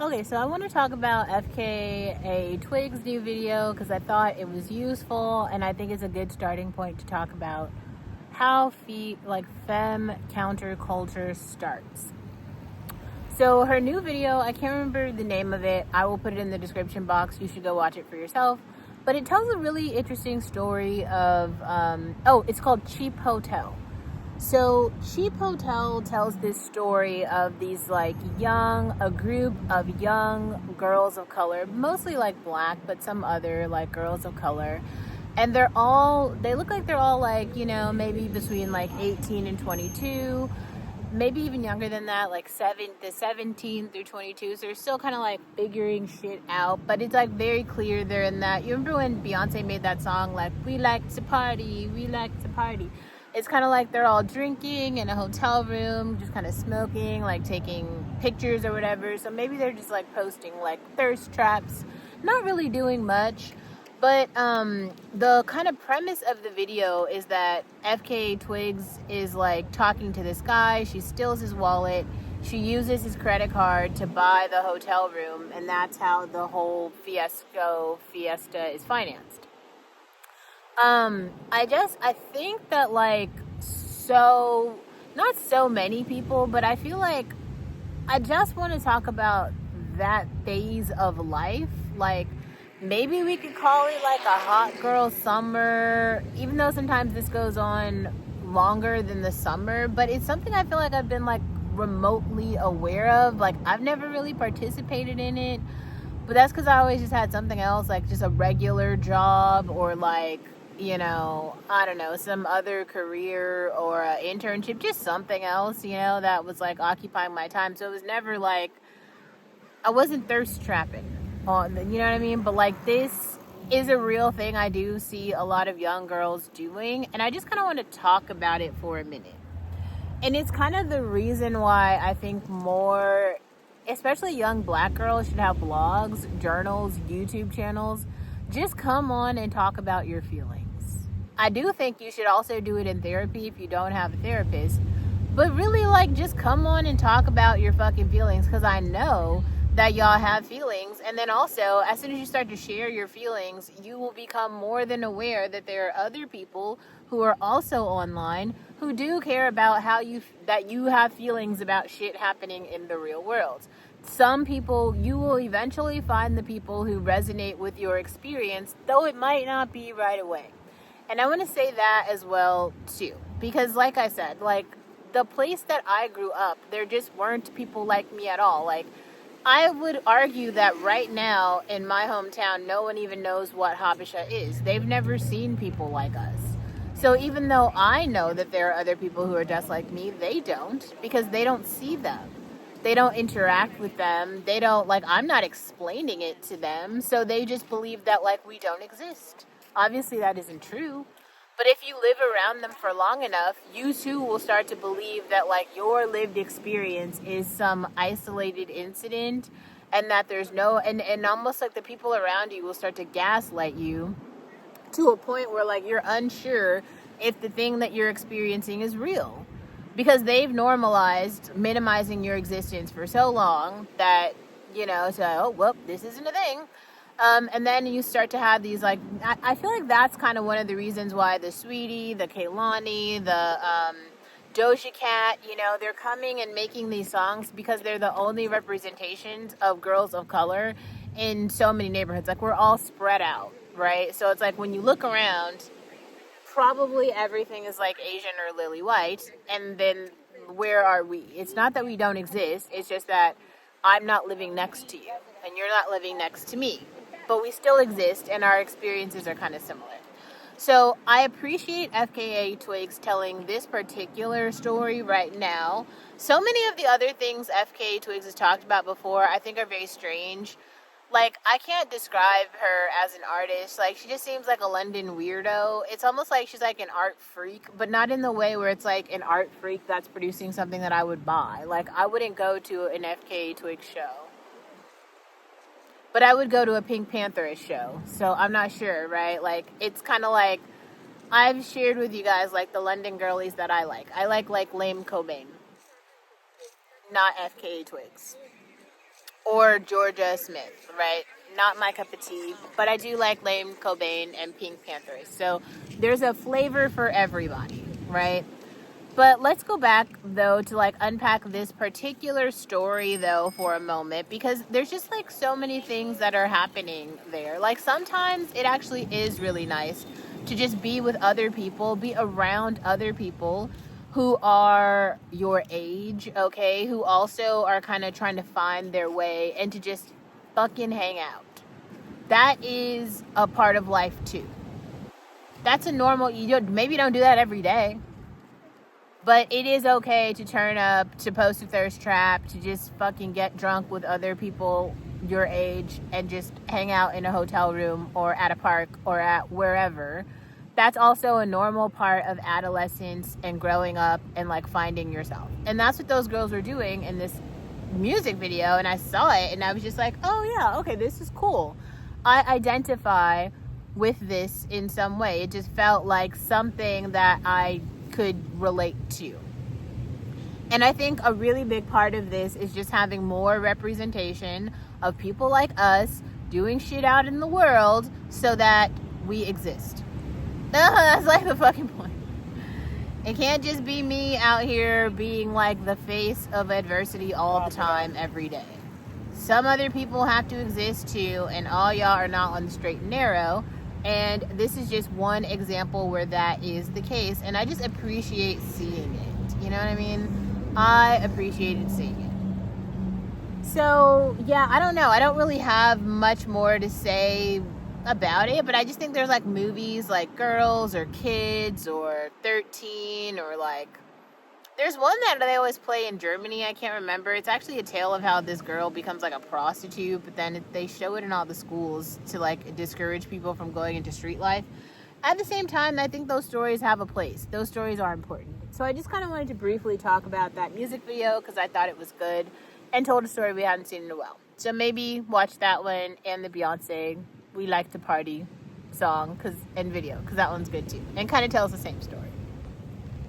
Okay, so I want to talk about FKA Twig's new video because I thought it was useful and I think it's a good starting point to talk about how femme counterculture starts. So her new video, I can't remember the name of it. I will put it in the description box. You should go watch it for yourself. But it tells a really interesting story of, it's called Cheap Hotel. So Cheap Hotel tells this story of these a group of young girls of color, mostly black, but some other girls of color. And they look like they're all maybe between 18 and 22, maybe even younger than that, 17 through 22. So they're still kind of figuring shit out, but it's very clear they're in that. You remember when Beyonce made that song, we like to party, we like to party? It's kind of they're all drinking in a hotel room, just kind of smoking, taking pictures or whatever. So maybe they're just posting thirst traps, not really doing much. But the kind of premise of the video is that FKA Twigs is talking to this guy. She steals his wallet. She uses his credit card to buy the hotel room, and that's how the whole fiesta is financed. I think that not so many people, but I feel I just want to talk about that phase of life. Maybe we could call it a hot girl summer, even though sometimes this goes on longer than the summer, but it's something I feel I've been remotely aware of. I've never really participated in it, but that's because I always just had something else, just a regular job or I don't know, some other career or an internship, just something else, that was occupying my time. So it was never I wasn't thirst trapping on, you know what I mean? But this is a real thing I do see a lot of young girls doing, and I just kind of want to talk about it for a minute. And it's kind of the reason why I think more, especially young black girls, should have blogs, journals, YouTube channels. Just come on and talk about your feelings. I do think you should also do it in therapy if you don't have a therapist. But really, just come on and talk about your fucking feelings, because I know that y'all have feelings. And then also, as soon as you start to share your feelings, you will become more than aware that there are other people who are also online who do care about that you have feelings about shit happening in the real world. Some people, you will eventually find the people who resonate with your experience, though it might not be right away. And I want to say that as well too, because like I said, the place that I grew up, there just weren't people like me at all. I would argue that right now in my hometown, no one even knows what Habesha is. They've never seen people like us. So even though I know that there are other people who are just like me, they don't, because they don't see them. They don't interact with them. They don't, I'm not explaining it to them. So they just believe that, we don't exist. Obviously, that isn't true. But if you live around them for long enough, you too will start to believe that, your lived experience is some isolated incident, and that there's no, and almost the people around you will start to gaslight you to a point where, you're unsure if the thing that you're experiencing is real. Because they've normalized minimizing your existence for so long that, this isn't a thing. And then you start to have these, I feel that's kind of one of the reasons why the Sweetie, the Kehlani, the Doja Cat, they're coming and making these songs because they're the only representations of girls of color in so many neighborhoods. We're all spread out, right? So it's when you look around, probably everything is Asian or lily white, and then where are we? It's not that we don't exist, it's just that I'm not living next to you, and you're not living next to me. But we still exist, and our experiences are kind of similar. So I appreciate FKA Twigs telling this particular story right now. So many of the other things FKA Twigs has talked about before, I think are very strange. I can't describe her as an artist. She just seems like a London weirdo. It's almost like she's an art freak, but not in the way where it's an art freak that's producing something that I would buy. I wouldn't go to an FKA Twigs show. But I would go to a Pink Panther-ish show. So I'm not sure, right? It's kind of I've shared with you guys, the London girlies that I like. I like Lame Cobain. Not FKA Twigs. or Georgia Smith, right? Not my cup of tea, but I do like Lame Cobain and Pink Panthers. So there's a flavor for everybody, right? But let's go back though to like unpack this particular story though for a moment, because there's just like so many things that are happening there. Like sometimes it actually is really nice to just be with other people, be around other people who are your age, okay, who also are kind of trying to find their way, and to just fucking hang out. That is a part of life too. That's a normal, maybe don't do that every day, but it is okay to turn up, to post a thirst trap, to just fucking get drunk with other people your age and just hang out in a hotel room or at a park or at wherever. That's also a normal part of adolescence and growing up and like finding yourself. And that's what those girls were doing in this music video. And I saw it and I was just like, oh yeah, okay, this is cool. I identify with this in some way. It just felt like something that I could relate to. And I think a really big part of this is just having more representation of people like us doing shit out in the world so that we exist. That's like the fucking point. It can't just be me out here being like the face of adversity all the time, every day. Some other people have to exist too, and all y'all are not on the straight and narrow. And this is just one example where that is the case. And I just appreciate seeing it. You know what I mean? I appreciated seeing it. So, yeah, I don't know. I don't really have much more to say about it. But I just think there's like movies like Girls or Kids or 13 or like... There's one that they always play in Germany. I can't remember. It's actually a tale of how this girl becomes like a prostitute, but then they show it in all the schools to like discourage people from going into street life. At the same time, I think those stories have a place. Those stories are important. So I just kind of wanted to briefly talk about that music video because I thought it was good and told a story we hadn't seen in a while. So maybe watch that one and the Beyonce "We Like to Party" song and video, because that one's good too and kind of tells the same story.